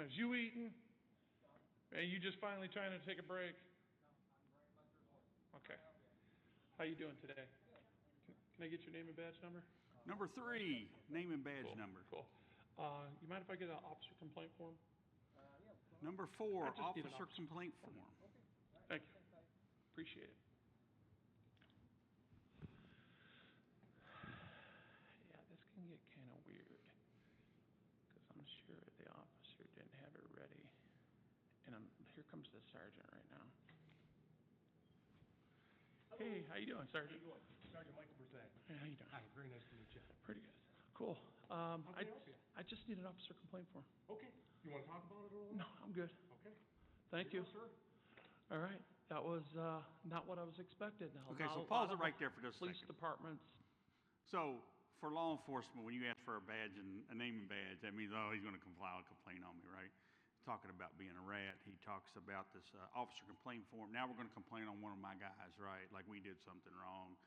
Speaker 8: Is you eating? Are you just finally trying to take a break? Okay. How you doing today? Can I get your name and badge number?
Speaker 1: Number 3, name and badge number.
Speaker 8: Cool. You mind if I get an officer complaint form?
Speaker 1: Number
Speaker 8: I
Speaker 1: 4,
Speaker 8: just need an
Speaker 1: officer
Speaker 8: officer
Speaker 1: complaint form.
Speaker 8: Thank you. Appreciate it. Yeah, this can get kind of weird because I'm sure the officer didn't have it ready. And here comes the sergeant right now. Hey, how you doing, Sergeant?
Speaker 10: How you doing? Sergeant Michael Brzak.
Speaker 8: Hey, how you doing?
Speaker 10: Hi, very nice to meet you.
Speaker 8: Pretty good. Cool.
Speaker 10: How can I help you?
Speaker 8: I just need an officer complaint form.
Speaker 10: Okay. You want to talk about it a little?
Speaker 8: No, I'm good.
Speaker 10: Okay.
Speaker 8: Thank you.
Speaker 10: Yes, sir.
Speaker 8: All right. That was not what I was expecting.
Speaker 1: Okay, so
Speaker 8: Not a
Speaker 1: pause
Speaker 8: lot
Speaker 1: it
Speaker 8: of
Speaker 1: right there for just a
Speaker 8: police
Speaker 1: second.
Speaker 8: departments.
Speaker 1: So, for law enforcement, when you ask for a badge and a name and badge, that means, oh, he's going to file a complaint on me, right? Talking about being a rat, he talks about this officer complaint form. Now we're going to complain on one of my guys, right? Like we did something wrong.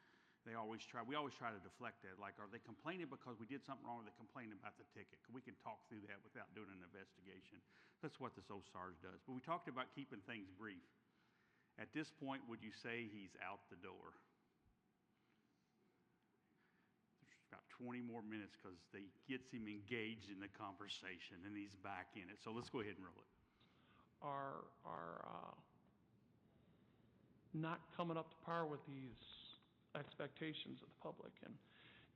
Speaker 1: We always try to deflect that. Like, are they complaining because we did something wrong, or are they complaining about the ticket? We can talk through that without doing an investigation. That's what this OSARS does. But we talked about keeping things brief. At this point, would you say he's out the door? There's about 20 more minutes because they gets him engaged in the conversation, and he's back in it. So let's go ahead and roll it.
Speaker 8: are not coming up to par with these expectations of the public, and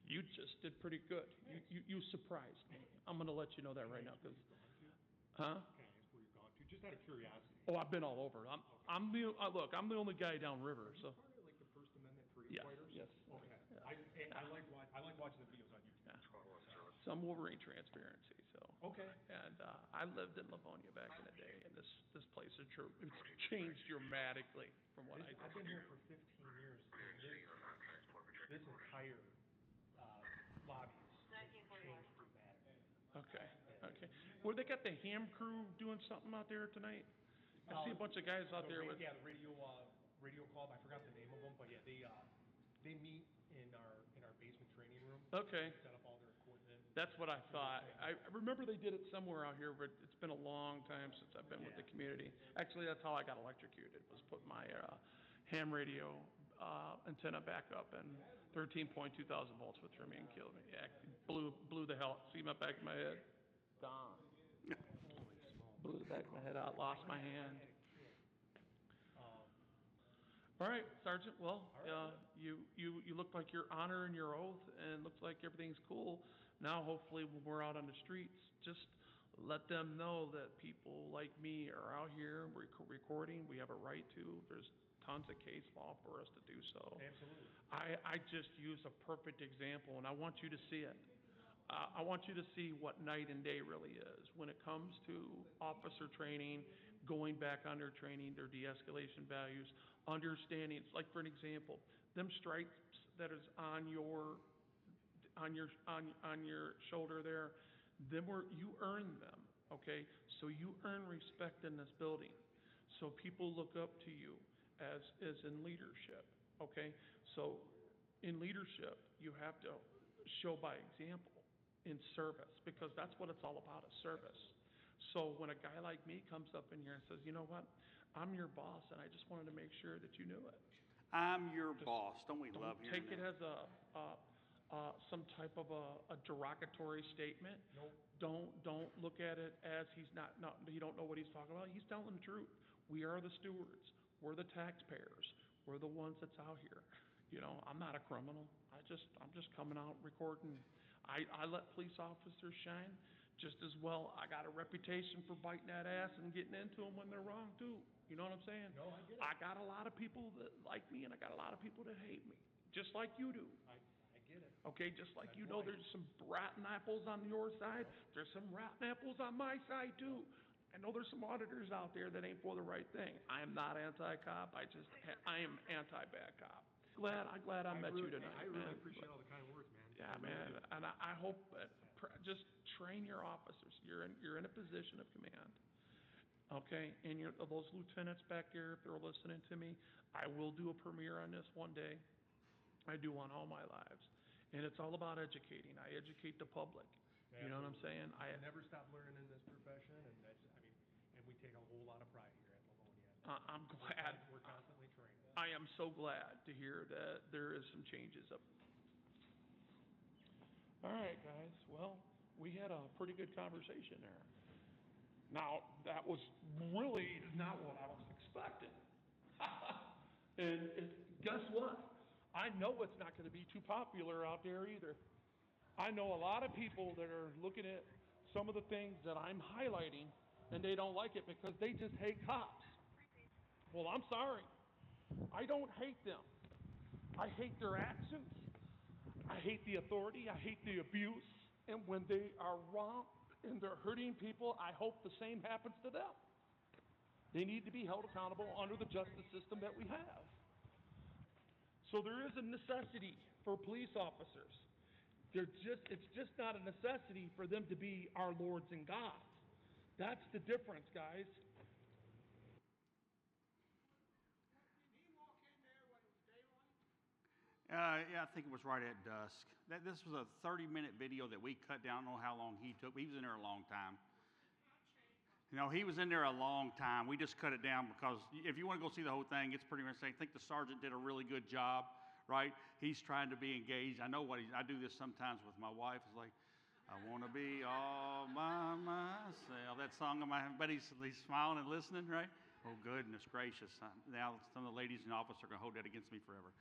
Speaker 8: you just did pretty good. You surprised me. I'm going to let you know that right now, because, huh?
Speaker 10: Can I ask where you're going to? Just out of curiosity.
Speaker 8: Oh, I've been all over. I'm the only guy downriver, so.
Speaker 10: Part of like the First Amendment freedom
Speaker 8: Yes,
Speaker 10: fighters?
Speaker 8: yes.
Speaker 10: Okay.
Speaker 8: Yeah.
Speaker 10: I like watching the videos on YouTube.
Speaker 8: Yeah. Some Wolverine transparency, so.
Speaker 10: Okay.
Speaker 8: And I lived in Livonia back in the day, and this place has it's changed dramatically from what I did.
Speaker 10: I've been here for 15 years. This entire lobby has changed dramatically.
Speaker 8: Okay, okay. Well, they got the ham crew doing something out there tonight? I see a bunch of guys out there with.
Speaker 10: Yeah, the radio club. I forgot the name of them, but yeah, they meet in our basement training room.
Speaker 8: Okay.
Speaker 10: Set up all their equipment.
Speaker 8: That's what I thought. I remember they did it somewhere out here, but it's been a long time since I've been with the community. Actually, that's how I got electrocuted, was put my ham radio antenna back up, and 13.2 thousand volts would throw me and kill me. Yeah, blew the hell, see my back of my head, gone. Blew the back of my head out, lost my hand. All right, Sergeant. Well, you look like you're honoring your oath, and looks like everything's cool. Now, hopefully, when we're out on the streets, just let them know that people like me are out here recording. We have a right to. There's tons of case law for us to do so.
Speaker 10: Absolutely.
Speaker 8: I just use a perfect example, and I want you to see it. I want you to see what night and day really is when it comes to officer training, going back under training, their de-escalation values, understanding. Like, for an example, them stripes that is on your shoulder there, you earn them. Okay, so you earn respect in this building, so people look up to you as in leadership. Okay, so in leadership you have to show by example in service, because that's what it's all about, is service. So when a guy like me comes up in here and says, you know what, I'm your boss, and I just wanted to make sure that you knew it.
Speaker 1: I'm your boss. Don't we love hearing
Speaker 8: Take it
Speaker 1: that?
Speaker 8: as some type of a derogatory statement.
Speaker 10: Nope.
Speaker 8: Don't look at it as he don't know what he's talking about. He's telling the truth. We are the stewards. We're the taxpayers. We're the ones that's out here. You know, I'm not a criminal. I'm just coming out recording. I let police officers shine just as well. I got a reputation for biting that ass and getting into them when they're wrong too. You know what I'm saying?
Speaker 10: No, I get it.
Speaker 8: I got a lot of people that like me, and I got a lot of people that hate me, just like you do.
Speaker 10: I get it.
Speaker 8: Okay, just like
Speaker 10: That's
Speaker 8: you know
Speaker 10: right.
Speaker 8: there's some rotten apples on your side, there's some rotten apples on my side too. I know there's some auditors out there that ain't for the right thing. I am not anti-cop. I am anti-bad cop. I'm glad I met you tonight,
Speaker 10: I really
Speaker 8: man.
Speaker 10: appreciate all the kind words, man.
Speaker 8: Yeah, man, and I hope that just train your officers. You're in a position of command, okay? And those lieutenants back there, if they're listening to me, I will do a premiere on this one day. I do on all my lives, and it's all about educating. I educate the public. You know what I'm saying?
Speaker 10: I never stop learning in this profession, and and we take a whole lot of pride here at Livonia.
Speaker 8: I'm glad.
Speaker 10: We're constantly training.
Speaker 8: I am so glad to hear that there is some changes up. All right, guys. Well, we had a pretty good conversation there. Now, that was really not what I was expecting. And guess what? I know it's not going to be too popular out there either. I know a lot of people that are looking at some of the things that I'm highlighting, and they don't like it because they just hate cops. Well, I'm sorry. I don't hate them. I hate their actions. I hate the authority. I hate the abuse. And when they are wrong and they're hurting people, I hope the same happens to them. They need to be held accountable under the justice system that we have. So there is a necessity for police officers. It's just not a necessity for them to be our lords and gods. That's the difference, guys.
Speaker 1: Yeah, I think it was right at dusk. This was a 30-minute video that we cut down. I don't know how long he took. He was in there a long time. You know, he was in there a long time. We just cut it down because if you want to go see the whole thing, it's pretty much saying, I think the sergeant did a really good job, right? He's trying to be engaged. I know I do this sometimes with my wife. It's like, I want to be all by myself. That song of my buddy's he's smiling and listening, right? Oh, goodness gracious. Now some of the ladies in the office are going to hold that against me forever.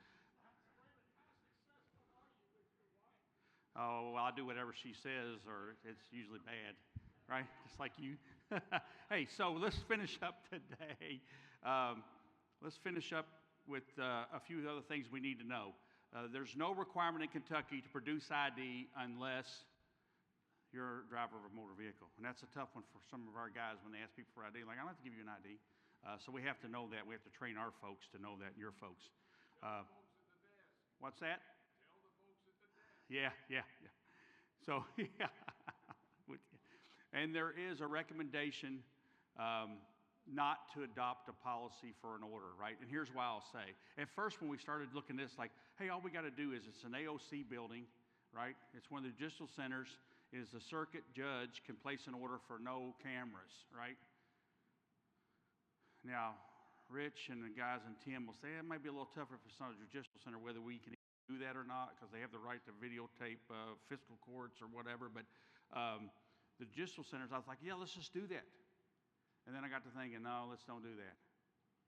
Speaker 1: Oh, well, I do whatever she says, or it's usually bad, right? Just like you. Hey, so let's finish up today. Let's finish up with a few other things we need to know. There's no requirement in Kentucky to produce ID unless you're a driver of a motor vehicle. And that's a tough one for some of our guys when they ask people for ID. Like, I don't have to give you an ID. So we have to know that. We have to train our folks to know that, your folks. What's that? Yeah. So, yeah. And there is a recommendation not to adopt a policy for an order, right? And here's why I'll say. At first, when we started looking at this, like, hey, all we got to do is it's an AOC building, right? It's one of the judicial centers. Is the circuit judge can place an order for no cameras, right? Now, Rich and the guys and Tim will say it might be a little tougher for some judicial center whether we can do that or not because they have the right to videotape fiscal courts or whatever. But the judicial centers, I was like, yeah, let's just do that. And then I got to thinking, no, let's don't do that.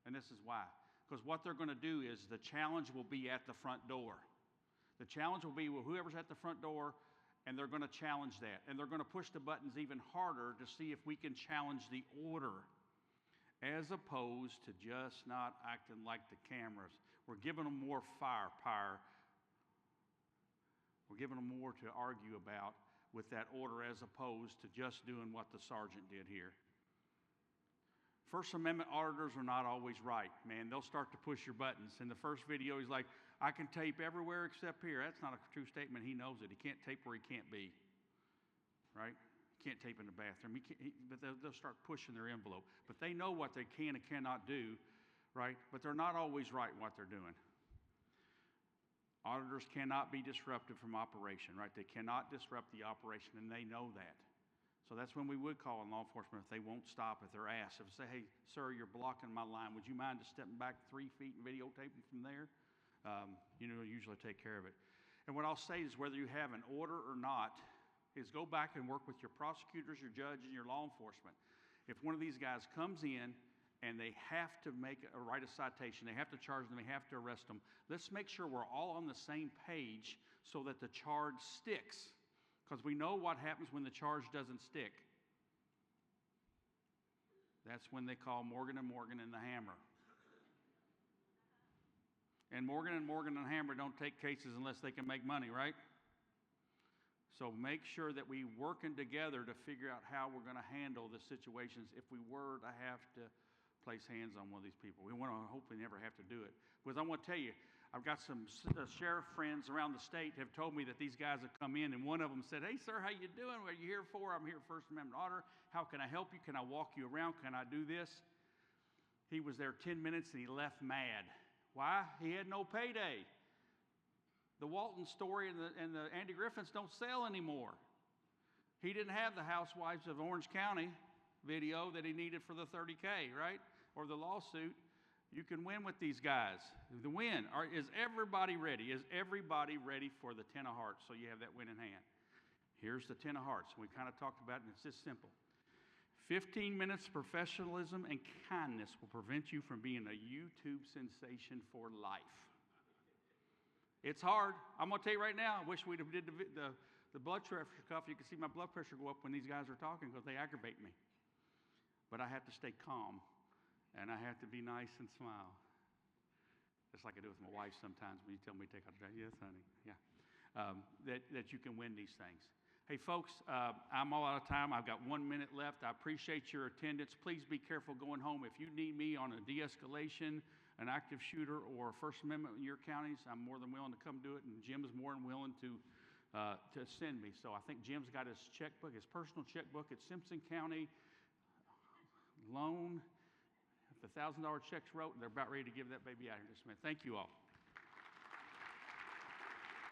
Speaker 1: And this is why. Because what they're going to do is the challenge will be at the front door. The challenge will be whoever's at the front door, and they're going to challenge that. And they're going to push the buttons even harder to see if we can challenge the order as opposed to just not acting like the cameras. We're giving them more firepower. We're giving them more to argue about with that order as opposed to just doing what the sergeant did here. First Amendment auditors are not always right, man. They'll start to push your buttons. In the first video, he's like, I can tape everywhere except here. That's not a true statement. He knows it. He can't tape where he can't be, right? He can't tape in the bathroom. But they'll start pushing their envelope. But they know what they can and cannot do, right? But they're not always right in what they're doing. Auditors cannot be disrupted from operation, right? They cannot disrupt the operation, and they know that. So that's when we would call in law enforcement if they won't stop, if they're asked. If they say, hey, sir, you're blocking my line. Would you mind just stepping back 3 feet and videotaping from there? Usually take care of it. And what I'll say is whether you have an order or not is go back and work with your prosecutors, your judge, and your law enforcement. If one of these guys comes in and they have to write a citation, they have to charge them, they have to arrest them, let's make sure we're all on the same page so that the charge sticks. Because we know what happens when the charge doesn't stick. That's when they call Morgan & Morgan and the Hammer. And Morgan & Morgan and Hammer don't take cases unless they can make money, right? So make sure that we're working together to figure out how we're going to handle the situations if we were to have to place hands on one of these people. We want to hopefully never have to do it. Because I want to tell you, I've got some sheriff friends around the state have told me that these guys have come in, and one of them said, hey, sir, how you doing? What are you here for? I'm here for First Amendment Auditor. How can I help you? Can I walk you around? Can I do this? He was there 10 minutes, and he left mad. Why? He had no payday. The Walton story and the Andy Griffins don't sell anymore. He didn't have the Housewives of Orange County video that he needed for the $30K, right? Or the lawsuit. You can win with these guys. The win. Is everybody ready? Is everybody ready for the 10 of hearts? So you have that win in hand. Here's the 10 of hearts. We kind of talked about it, and it's just simple. 15 minutes of professionalism and kindness will prevent you from being a YouTube sensation for life. It's hard. I'm going to tell you right now, I wish we'd have did the blood pressure cuff. You can see my blood pressure go up when these guys are talking because they aggravate me. But I have to stay calm. And I have to be nice and smile. Just like I do with my wife sometimes when you tell me to take out the trash. Yes, honey. Yeah. That you can win these things. Hey, folks, I'm all out of time. I've got 1 minute left. I appreciate your attendance. Please be careful going home. If you need me on a de-escalation, an active shooter, or a First Amendment in your counties, I'm more than willing to come do it. And Jim is more than willing to send me. So I think Jim's got his checkbook, his personal checkbook at Simpson County loan. The $1,000 checks wrote, and they're about ready to give that baby out here in just a minute. Thank you all.